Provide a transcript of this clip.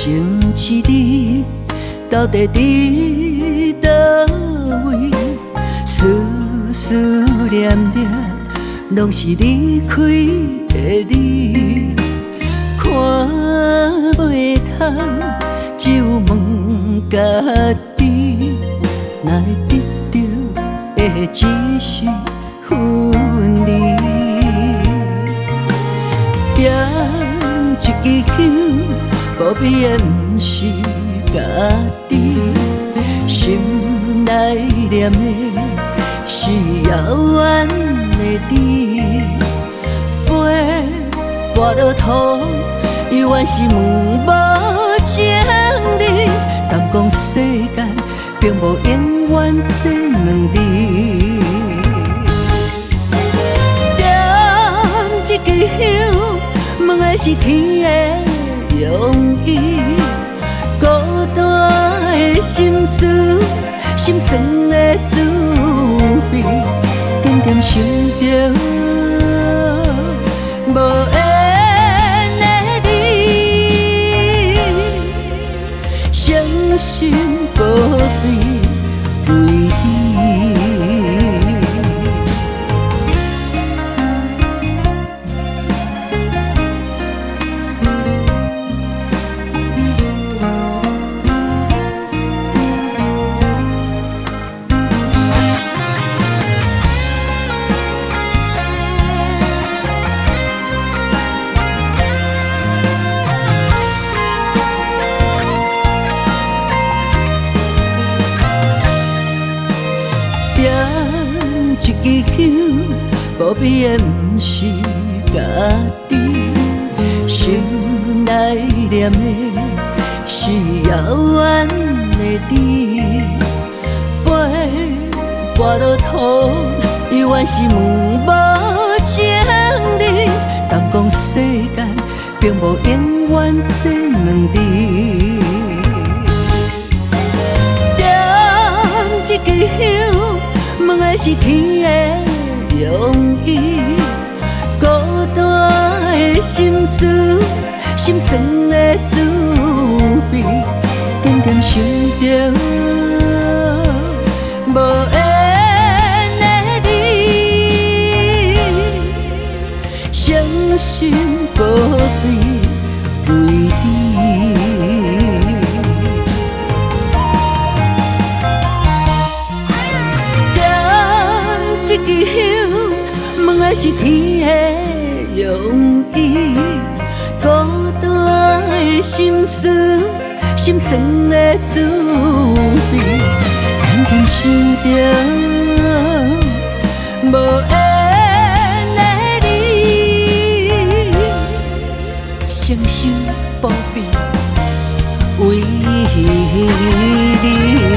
情痴你到底伫倒位？思思念念，拢是离开的你。看袂透，只有问家己，哪会得到的只是分离？点一支香，无比的不是家己，心内念的是遥远的你。飞跋落土，永远是问无情理。敢讲世间并无永远这两字。点一支香，问的是天的用意。孤单的心事，心酸的滋味，点点想着无缘的你，伤心不必为你。一支香，无比的不是家己，心内念的是遥远的你。飞跋落土，永远是问无情理。敢讲世间并无永远这两字。点一支香，问的是天的用意。孤单的心事，心酸的滋味，点点想着无缘的你，伤心不必为你。一支香，问的是天的用意。孤单的心事，心酸的滋味，点点想着无缘的你，伤心不必为你。